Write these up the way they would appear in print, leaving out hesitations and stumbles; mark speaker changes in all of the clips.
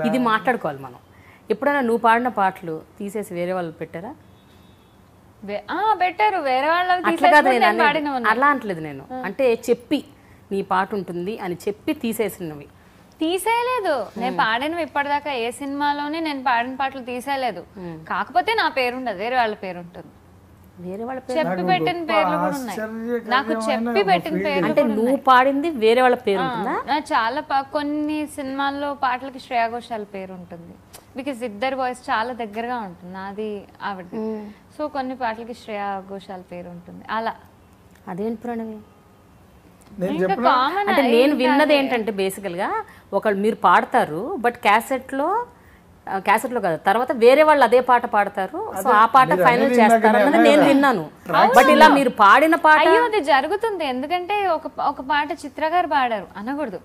Speaker 1: ఇది మాట్లాడుకోవాలి మనం. ఎప్పుడైనా నువ్వు పాడిన పాటలు తీసేసి వేరే వాళ్ళు పెట్టారా?
Speaker 2: పెట్టారు వేరే వాళ్ళు.
Speaker 1: అట్లా కాదు అలా అంటలేదు నేను, అంటే చెప్పి నీ పాట ఉంటుంది అని చెప్పి తీసేసినవి.
Speaker 2: తీసేయలేదు, నేను పాడినవి ఇప్పటిదాకా ఏ సినిమాలోనే నేను పాడిన పాటలు తీసేయలేదు. కాకపోతే నా పేరు ఉండదు, వేరే వాళ్ళ పేరు ఉంటుంది.
Speaker 1: వేరే వాళ్ళ
Speaker 2: చెప్పి పెట్టిన పేర్లు కూడా ఉన్నాయి నాకు. చెప్పి పెట్టిన పేరు
Speaker 1: అంటే నువ్వు పాడింది వేరే వాళ్ళ పేరు ఉంటుందా?
Speaker 2: చాలా కొన్ని సినిమాల్లో పాటలకి శ్రేయా ఘోషాల్ పేరు ఉంటుంది. బికాస్ ఇద్దరు వాయిస్ చాలా దగ్గరగా ఉంటుంది, నాది ఆవిడది. సో కొన్ని పాటలకి శ్రేయా ఘోషాల్ పేరు ఉంటుంది అలా.
Speaker 1: అదేంటి ప్రణవి? అంటే నేను విన్నది ఏంటంటే బేసికల్గా ఒకళ్ళు మీరు పాడతారు, బట్ క్యాసెట్లో కాదు, తర్వాత వేరే వాళ్ళు అదే పాట పాడతారు, సో ఆ పాట ఫైనల్ చేస్తారు అన్నది నేను విన్నాను. బట్ ఇలా మీరు పాడిన పాట
Speaker 2: అది జరుగుతుంది. ఎందుకంటే ఒక పాట చిత్ర గారు పాడారు అనకూడదు,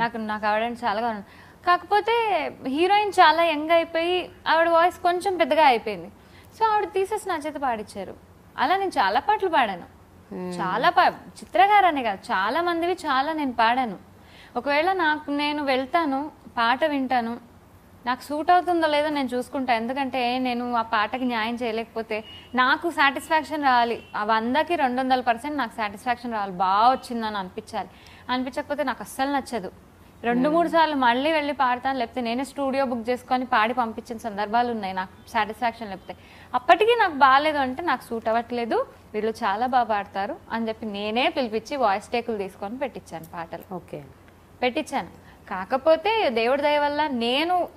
Speaker 2: నాకు ఆవిడ చాలా కావాలి. కాకపోతే హీరోయిన్ చాలా యంగ్ అయిపోయి ఆవిడ వాయిస్ కొంచెం పెద్దగా అయిపోయింది. సో ఆవిడ తీసేసి నా చేత పాడించారు. అలా నేను చాలా పాటలు పాడాను, చాలా చిత్ర గారు అనే కాదు, చాలా మందివి చాలా నేను పాడాను. ఒకవేళ నేను వెళ్తాను, పాట వింటాను, నాకు సూట్ అవుతుందో లేదో నేను చూసుకుంటా. ఎందుకంటే నేను ఆ పాటకి న్యాయం చేయలేకపోతే నాకు సాటిస్ఫాక్షన్ రావాలి. 100కి 200% నాకు సాటిస్ఫాక్షన్ రావాలి, బాగా వచ్చిందని అనిపించకపోతే నాకు అస్సలు నచ్చదు. 2-3 సార్లు మళ్ళీ వెళ్ళి పాడతాను, లేకపోతే నేనే స్టూడియో బుక్ చేసుకొని పాడి పంపించిన సందర్భాలు ఉన్నాయి నాకు సాటిస్ఫాక్షన్ లేకపోతే. అప్పటికీ నాకు బాగాలేదు అంటే నాకు సూట్ అవ్వట్లేదు, వీళ్ళు చాలా బాగా పాడతారు అని చెప్పి నేనే పిలిపించి వాయిస్ టేకులు తీసుకొని పెట్టించాను పాటలు. పెట్టించాను. కాకపోతే దేవుడి దయ వల్ల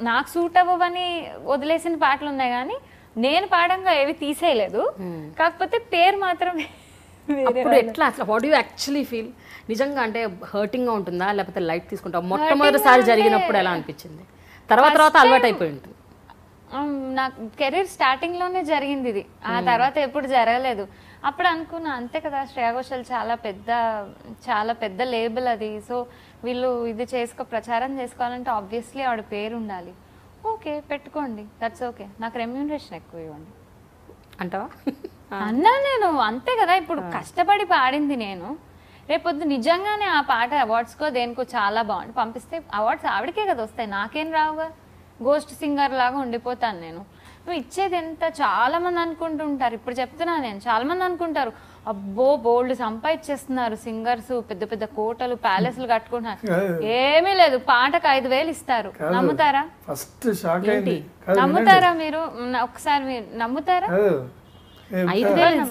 Speaker 2: నాకు సూట్ అవ్వవని వదిలేసిన పాటలు ఉన్నాయి, కానీ నేను పాడంగా ఏవి తీసేయలేదు. కాకపోతే పేరు మాత్రం
Speaker 1: ఎట్లా అసలు వాట్ యు యాక్చువల్లీ ఫీల్? నిజంగా అంటే హర్టింగ్ గా ఉంటుందా, లేకపోతే లైట్ తీసుకుంటావు? మొట్టమొదటిసారి జరిగినప్పుడు ఎలా అనిపించింది? తర్వాత అలవాటు అయిపోయి ఉంటుంది.
Speaker 2: నాకు కెరీర్ స్టార్టింగ్ లోనే జరిగింది ఇది, ఆ తర్వాత ఎప్పుడు జరగలేదు. అప్పుడు అనుకున్నా అంతే కదా, శ్రేయా ఘోషాల్ చాలా పెద్ద లేబుల్ అది. సో వీళ్ళు ఇది ప్రచారం చేసుకోవాలంటే ఆబ్వియస్లీ ఆవిడ పేరు ఉండాలి. ఓకే పెట్టుకోండి, దట్స్ ఓకే, నాకు రెమ్యూనరేషన్ ఎక్కువ ఇవ్వండి
Speaker 1: అంటావా
Speaker 2: అన్నా నేను. అంతే కదా, ఇప్పుడు కష్టపడి పాడింది నేను, రేపొద్దు నిజంగానే ఆ పాట అవార్డ్స్కో దేనికో చాలా బాగుంది పంపిస్తే అవార్డ్స్ ఆవిడకే కదా వస్తాయి, నాకేం రావుగా. గోస్ట్ సింగర్ లాగా ఉండిపోతాను నేను. నువ్వు ఇచ్చేది ఎంత, చాలా మంది అనుకుంటుంటారు, ఇప్పుడు చెప్తున్నా నేను, చాలా మంది అనుకుంటారు అబ్బో బోల్డ్ సంపాదించేస్తున్నారు సింగర్స్, పెద్ద పెద్ద కోటలు ప్యాలెస్లు కట్టుకుంటున్నారు. ఏమీ లేదు, పాటకు 5,000 ఇస్తారు. నమ్ముతారా? నమ్ముతారా మీరు? ఒకసారి మీరు నమ్ముతారా?
Speaker 1: 5,000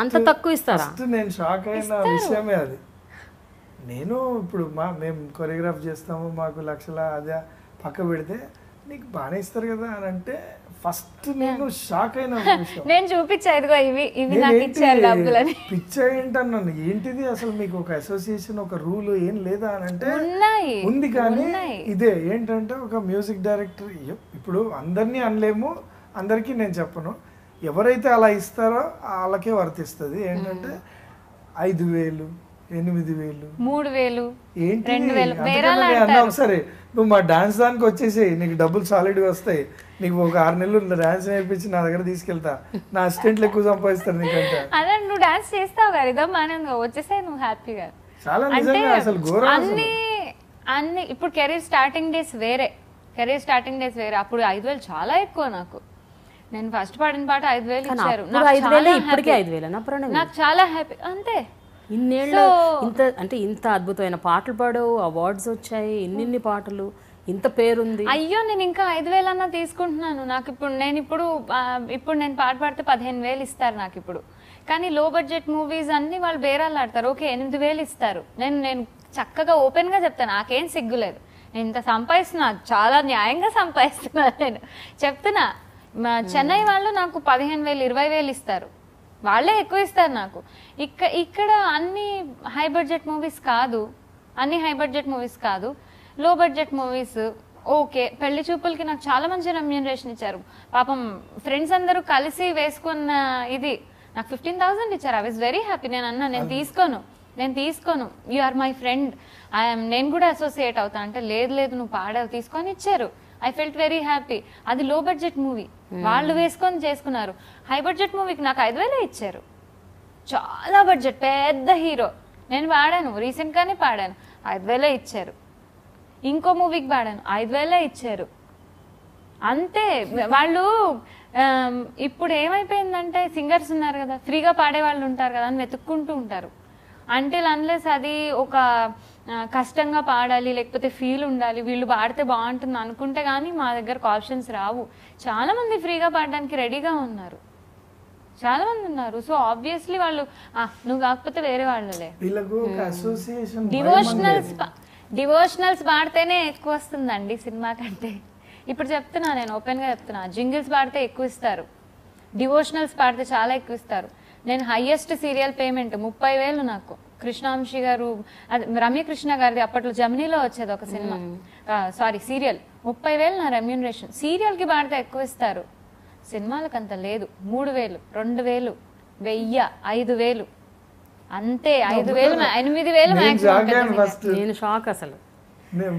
Speaker 1: అంత తక్కువ ఇస్తారా?
Speaker 3: నేను షాక్ అయిన విషయమే అది. నేను ఇప్పుడు మేము కొరియోగ్రాఫ్ చేస్తాము, మాకు లక్షల అదే పక్క పెడితే నీకు బాగానే ఇస్తారు కదా అని అంటే ఫస్ట్ నేను షాక్ అయిన విషయం.
Speaker 2: నేను చూపించా, ఇదిగో ఇవి నాకు ఇచ్చారు డబ్బులని.
Speaker 3: పిచ్చ ఏంటన్నాను, ఏంటిది అసలు మీకు ఒక అసోసియేషన్ ఒక రూల్ ఏం లేదా అని అంటే ఉంది. కానీ ఇదే ఏంటంటే ఒక మ్యూజిక్ డైరెక్టర్, ఇప్పుడు అందరినీ అనలేము, అందరికీ నేను చెప్పను, ఎవరైతే అలా ఇస్తారో వాళ్ళకే వర్తిస్తుంది. ఏంటంటే 5,000, 8,000,
Speaker 2: 3,000,
Speaker 3: ఏంటి 2,000. సరే నువ్వు మా డాన్స్ దానికి వచ్చేసి నీకు డబ్బులు సాలిడ్ గా వస్తాయి, నీకు ఒక 6 నెలలు డాన్స్ నేర్పించి నా దగ్గర తీసుకెళ్తా, నా అసిస్టెంట్లు ఎక్కువ సంపాదిస్తారు నీకంటే.
Speaker 2: అదే నువ్వు డాన్స్ చేస్తావు కదా, ఇదో మానంగా వచ్చేసే నువ్వు హ్యాపీగా.
Speaker 3: చాలా నిజంగా అసలు ఘోరం.
Speaker 2: అన్ని ఇప్పుడు కెరీర్ స్టార్టింగ్ డేస్ వేరే, అప్పుడు 5,000 చాలా ఎక్కువ నాకు. నేను ఫస్ట్ పాడిన పాట 5,000 ఇచ్చారు, నాకు చాలా హ్యాపీ. అంతే,
Speaker 1: ఇన్నేళ్ళు ఇంత అద్భుతమైన పాటలు పాడావు, అవార్డ్స్ వచ్చాయి, ఇన్ని పాటలు, ఇంత పేరుంది.
Speaker 2: అయ్యో నేను ఇంకా 5,000 అన్నా తీసుకుంటున్నాను. నాకు ఇప్పుడు నేను పాట పాడితే 15,000 ఇస్తారు నాకు ఇప్పుడు. కానీ లో బడ్జెట్ మూవీస్ అన్ని వాళ్ళు బేరాలు ఆడతారు, ఓకే 8,000 ఇస్తారు. నేను చక్కగా ఓపెన్ గా చెప్తాను, నాకేం సిగ్గులేదు, నేను ఇంత సంపాదిస్తున్నా, చాలా న్యాయంగా సంపాదిస్తున్నా. నేను చెప్తున్నా, చెన్నై వాళ్ళు నాకు 15,000, 20,000 ఇస్తారు, వాళ్ళే ఎక్కువ ఇస్తారు నాకు. ఇక్కడ అన్ని హై బడ్జెట్ మూవీస్ కాదు, లో బడ్జెట్ మూవీస్. ఓకే, పెళ్లి చూపులకి నాకు చాలా మంచి రెమ్యూనరేషన్ ఇచ్చారు. పాపం ఫ్రెండ్స్ అందరూ కలిసి వేసుకున్న ఇది నాకు 15,000 ఇచ్చారు. I was very happy. నేను అన్నా నేను తీసుకోను, యు ఆర్ మై ఫ్రెండ్, నేను కూడా అసోసియేట్ అవుతా అంటే, లేదు నువ్వు పాడావు తీసుకొని ఇచ్చారు. I felt very happy. అది లో బడ్జెట్ మూవీ, వాళ్ళు వేసుకొని చేసుకున్నారు. హై బడ్జెట్ మూవీకి నాకు 5,000 ఇచ్చారు. చాలా బడ్జెట్, పెద్ద హీరో, నేను పాడాను, రీసెంట్ గానే పాడాను, 5,000 ఇచ్చారు. ఇంకో మూవీకి పాడాను 5,000 ఇచ్చారు అంతే. వాళ్ళు ఇప్పుడు ఏమైపోయిందంటే సింగర్స్ ఉన్నారు కదా, ఫ్రీగా పాడే వాళ్ళు ఉంటారు కదా అని వెతుక్కుంటూ ఉంటారు. అంటిల్ అన్లెస్ అది ఒక కష్టంగా పాడాలి, లేకపోతే ఫీల్ ఉండాలి, వీళ్ళు పాడితే బాగుంటుంది అనుకుంటే కానీ మా దగ్గరకు ఆప్షన్స్ రావు. చాలా మంది ఫ్రీగా పాడడానికి రెడీగా ఉన్నారు, చాలా మంది ఉన్నారు. సో ఆబ్వియస్లీ వాళ్ళు నువ్వు కాకపోతే వేరే వాళ్ళలే. డివోషనల్స్ పాడితేనే ఎక్కువ వస్తుందండి సినిమా కంటే. ఇప్పుడు చెప్తున్నా, నేను ఓపెన్గా చెప్తున్నా, జింగిల్స్ పాడితే ఎక్కువ ఇస్తారు, డివోషనల్స్ పాడితే చాలా ఎక్కువ ఇస్తారు. నేను హైయెస్ట్ సీరియల్ పేమెంట్ 30,000 నాకు. కృష్ణాంశి గారు, అది రమ్యకృష్ణ గారిది అప్పట్లో జమినీలో వచ్చేది ఒక సినిమా, సారీ సీరియల్. 30,000 నా రెమ్యూనరేషన్. సీరియల్కి పాడితే ఎక్కువ ఇస్తారు, సినిమాలకు అంత లేదు. 3,000, 2,000, 1,000, 5,000 అంతే. 5,000, 8,000 మాక్సిమం.
Speaker 1: నేను షాక్ అసలు.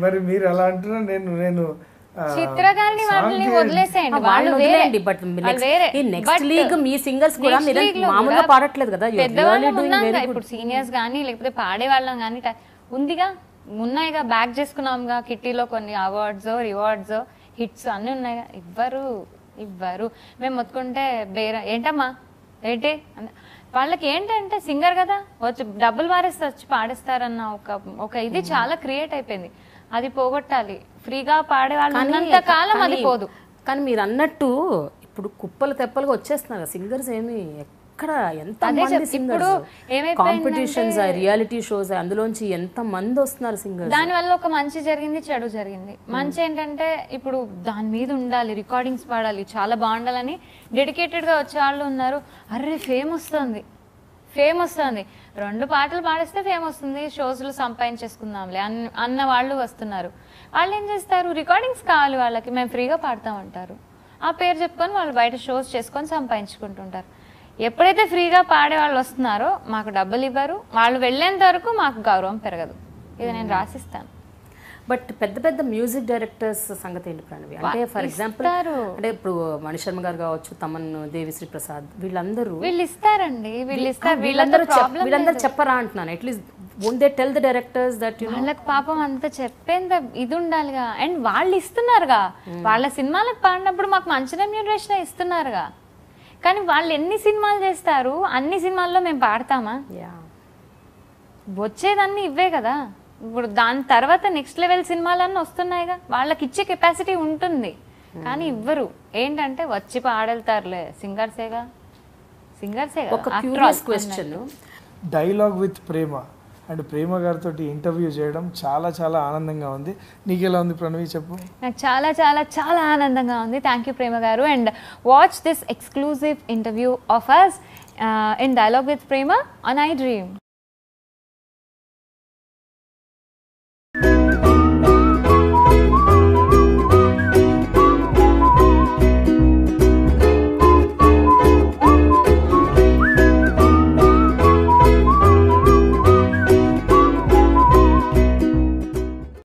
Speaker 3: మరి మీరు అలా అంటున్నా, నేను
Speaker 2: చిత్రగారిని వాళ్ళని వదిలేసేయండి, వాళ్ళు వేరే.
Speaker 1: But next league me singers కూడా మామూలుగా పాడట్లేదు కదా,
Speaker 2: ఇప్పుడు సీనియర్స్ కానీ లేకపోతే పాడే వాళ్ళం కానీ ఉందిగా, ఉన్నాయిగా, బ్యాక్ చేసుకున్నాంగా కిట్టీలో కొన్ని అవార్డ్స్, రివార్డ్స్, హిట్స్ అన్ని ఉన్నాయిగా. ఇవ్వరు. మేము మొత్తుకుంటే బేర ఏంటమ్మా ఏంటి వాళ్ళకి ఏంటంటే సింగర్ కదా వచ్చి డబ్బులు మారేసి వచ్చి పాడిస్తారన్న ఒక ఇది చాలా క్రియేట్ అయిపోయింది. అది పోగొట్టాలి. ఫ్రీగా పాడే వాళ్ళు ఉన్నంత కాలం అది పోదు.
Speaker 1: కానీ మీరు అన్నట్టు ఇప్పుడు కుప్పలు తెప్పలుగా వచ్చేస్తున్నారు సింగర్స్. ఏమి ఎక్కడ ఎంత మంది సింగర్స్, కాంపిటీషన్స్, రియాలిటీ షోస్, అందులోంచి ఎంత మంది వస్తున్నారు సింగర్స్.
Speaker 2: దానివల్ల ఒక మంచి జరిగింది, చెడు జరిగింది. మంచి ఏంటంటే ఇప్పుడు దాని మీద ఉండాలి, రికార్డింగ్స్ పాడాలి, చాలా బాగుండాలని డెడికేటెడ్ గా వచ్చే వాళ్ళు ఉన్నారు. అర్రే ఫేమ్ వస్తుంది 2 పాటలు పాడిస్తే ఫేమ్ వస్తుంది, షోస్లో సంపాదించేసుకుందాంలే అన్న వాళ్ళు వస్తున్నారు. వాళ్ళు ఏం చేస్తారు, రికార్డింగ్స్ కావాలి వాళ్ళకి, మేము ఫ్రీగా పాడతామంటారు. ఆ పేరు చెప్పుకొని వాళ్ళు బయట షోస్ చేసుకొని సంపాదించుకుంటుంటారు. ఎప్పుడైతే ఫ్రీగా పాడే వాళ్ళు వస్తున్నారో మాకు డబ్బులు ఇవ్వరు, వాళ్ళు వెళ్ళేంత వరకు మాకు గౌరవం పెరగదు. ఇది నేను రాసిస్తాను.
Speaker 1: బట్ పెద్ద మ్యూజిక్ డైరెక్టర్స్ సంగతి ఏంటి ప్రణవి? అంటే ఫర్ ఎగ్జాంపుల్ అంటే ఇప్పుడు మణిశర్మ గారు కావచ్చు, తమన్, దేవిశ్రీ ప్రసాద్, వీళ్ళందరూ
Speaker 2: ఇస్తారండి.
Speaker 1: వీళ్ళందరూ చెప్పరా అంటున్నాను. At least won't they tell the directors that you know,
Speaker 2: వాళ్ళకి పాపం అంత చెప్పేంత ఇది ఉండాలిగా. అండ్ వాళ్ళు ఇస్తున్నారుగా, వాళ్ళ సినిమాలకు పాడినప్పుడు మాకు మంచి రెమ్యూనరేషన్ ఇస్తున్నారుగా. కానీ వాళ్ళు ఎన్ని సినిమాలు చేస్తారు, అన్ని సినిమాల్లో మేము పాడతామా? వచ్చేదన్నీ ఇవే కదా. ఇప్పుడు దాని తర్వాత నెక్స్ట్ లెవెల్ సినిమాలన్నీ వస్తున్నాయిగా, వాళ్ళకి ఇచ్చే కెపాసిటీ ఉంటుంది. కానీ ఇవ్వరు. ఏంటంటే వచ్చి పాడెళ్తారులే, సింగర్సేగా.
Speaker 1: ఒక curious question,
Speaker 3: dialogue with Prema and Prema గారితో ఇంటర్వ్యూ చేయడం చాలా చాలా ఆనందంగా ఉంది. నీకు ఎలా ఉంది ప్రణవి, చెప్పు.
Speaker 2: నాకు చాలా చాలా చాలా ఆనందంగా ఉంది. థ్యాంక్ యూ ప్రేమ గారు. And watch this exclusive interview of us in dialogue with Prema on I dream.